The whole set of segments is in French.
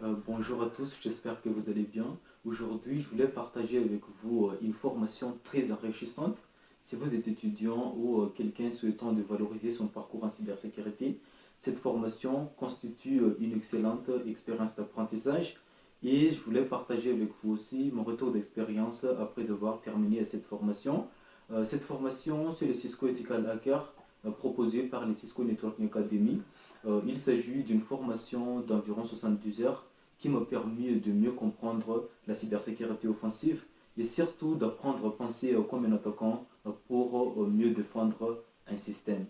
Bonjour à tous, j'espère que vous allez bien. Aujourd'hui, je voulais partager avec vous une formation très enrichissante. Si vous êtes étudiant ou quelqu'un souhaitant de valoriser son parcours en cybersécurité, cette formation constitue une excellente expérience d'apprentissage et je voulais partager avec vous aussi mon retour d'expérience après avoir terminé cette formation. Cette formation sur le Cisco Ethical Hacker proposée par les Cisco Networking Academy. Il s'agit d'une formation d'environ 70 heures qui m'a permis de mieux comprendre la cybersécurité offensive et surtout d'apprendre à penser comme un attaquant pour mieux défendre un système.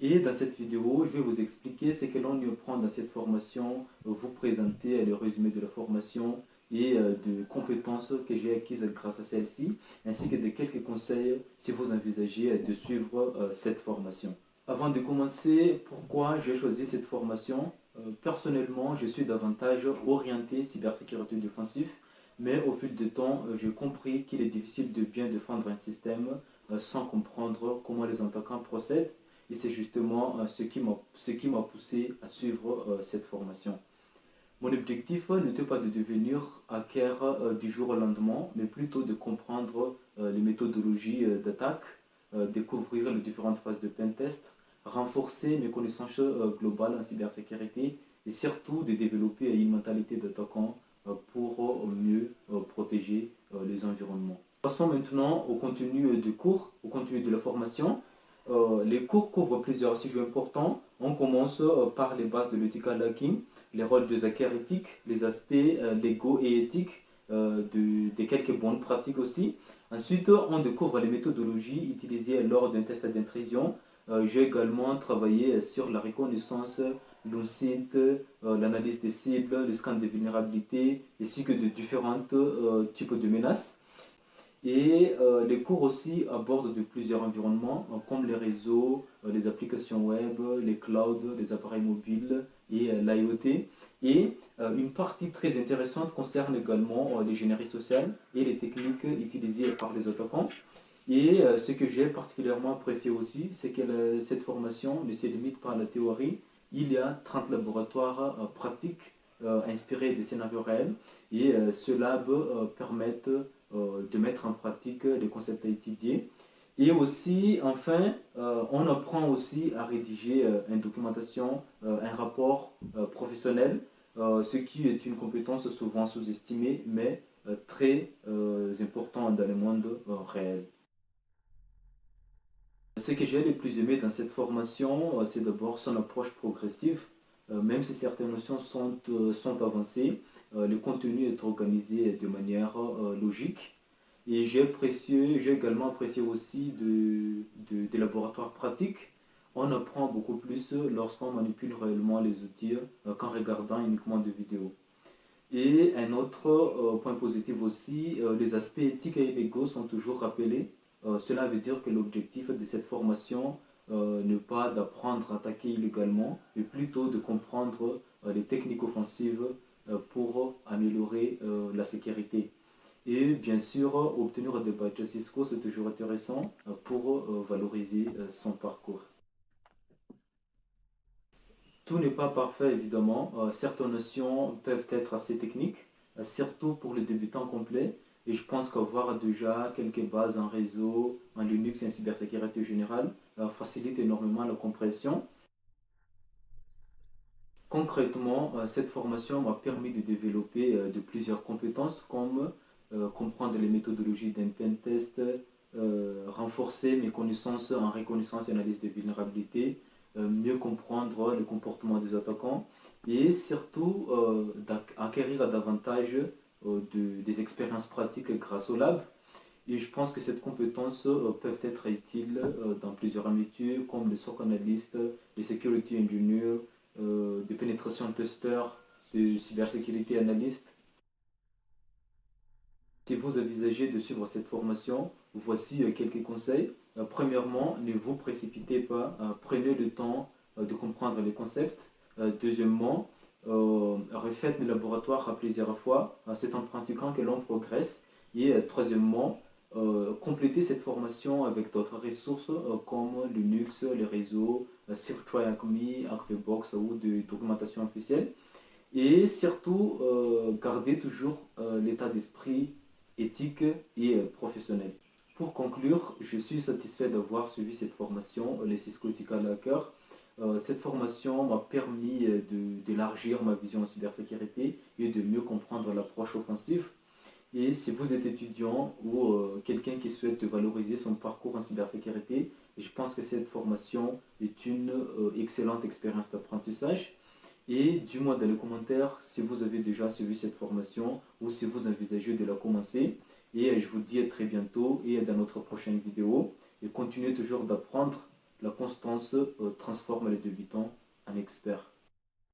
Et dans cette vidéo, je vais vous expliquer ce que l'on y apprend dans cette formation, vous présenter le résumé de la formation et de compétences que j'ai acquises grâce à celle-ci, ainsi que de quelques conseils si vous envisagez de suivre cette formation. Avant de commencer, pourquoi j'ai choisi cette formation? Personnellement, je suis davantage orienté cybersécurité défensif, mais au fil du temps, j'ai compris qu'il est difficile de bien défendre un système sans comprendre comment les attaquants procèdent. Et c'est justement ce qui m'a poussé à suivre cette formation. Mon objectif n'était pas de devenir hacker du jour au lendemain, mais plutôt de comprendre les méthodologies d'attaque, découvrir les différentes phases de pentest, renforcer mes connaissances globales en cybersécurité et surtout de développer une mentalité d'attaquant pour mieux protéger les environnements. Passons maintenant au contenu du cours, au contenu de la formation. Les cours couvrent plusieurs sujets importants. On commence par les bases de l'ethical hacking, les rôles de hackers éthiques, les aspects légaux et éthiques, de quelques bonnes pratiques aussi. Ensuite, on découvre les méthodologies utilisées lors d'un test d'intrusion. J'ai également travaillé sur la reconnaissance, l'OSINT, l'analyse des cibles, le scan de vulnérabilité, ainsi que de différents types de menaces. Et les cours aussi abordent de plusieurs environnements comme les réseaux, les applications web, les clouds, les appareils mobiles et l'IoT. Et une partie très intéressante concerne également l'ingénierie sociale et les techniques utilisées par les attaquants. Et ce que j'ai particulièrement apprécié aussi, c'est que cette formation ne se limite pas à la théorie. Il y a 30 laboratoires pratiques inspirés des scénarios réels et cela permettre de mettre en pratique les concepts à étudier. Et aussi, enfin, on apprend aussi à rédiger une documentation, un rapport professionnel, ce qui est une compétence souvent sous-estimée, mais très importante dans le monde réel. Ce que j'ai le plus aimé dans cette formation, c'est d'abord son approche progressive. Même si certaines notions sont avancées, le contenu est organisé de manière logique. Et j'ai également apprécié aussi des laboratoires pratiques. On apprend beaucoup plus lorsqu'on manipule réellement les outils qu'en regardant uniquement des vidéos. Et un autre point positif aussi, les aspects éthiques et légaux sont toujours rappelés. Cela veut dire que l'objectif de cette formation n'est pas d'apprendre à attaquer illégalement, mais plutôt de comprendre les techniques offensives pour améliorer la sécurité. Et bien sûr, obtenir des badges Cisco, c'est toujours intéressant pour valoriser son parcours. Tout n'est pas parfait, évidemment. Certaines notions peuvent être assez techniques, surtout pour les débutants complets. Et je pense qu'avoir déjà quelques bases en réseau, en Linux et en cybersécurité générale facilite énormément la compréhension. Concrètement, cette formation m'a permis de développer de plusieurs compétences comme comprendre les méthodologies d'un pen test, renforcer mes connaissances en reconnaissance et analyse des vulnérabilités, mieux comprendre le comportement des attaquants et surtout acquérir davantage des expériences pratiques grâce au lab. Et je pense que cette compétence peuvent être utiles dans plusieurs métiers comme les SOC analystes, les security engineers, de pénétration testeurs, de cybersécurité analystes. Si vous envisagez de suivre cette formation, voici quelques conseils. Premièrement, ne vous précipitez pas, prenez le temps de comprendre les concepts. Deuxièmement, refaites le laboratoire à plusieurs fois. C'est en pratiquant que l'on progresse. Et troisièmement, complétez cette formation avec d'autres ressources comme Linux, les réseaux, Circuitry Acme, Archvibox ou de documentation officielle. Et surtout, garder toujours l'état d'esprit éthique et professionnel. Pour conclure, je suis satisfait d'avoir suivi cette formation, les Cisco Ethical Hacker. Cette formation m'a permis d'élargir ma vision en cybersécurité et de mieux comprendre l'approche offensive. Et si vous êtes étudiant ou quelqu'un qui souhaite valoriser son parcours en cybersécurité, je pense que cette formation est une excellente expérience d'apprentissage. Et dis-moi dans les commentaires si vous avez déjà suivi cette formation ou si vous envisagez de la commencer. Et je vous dis à très bientôt et dans notre prochaine vidéo. Et continuez toujours d'apprendre. La constance transforme les débutants en experts.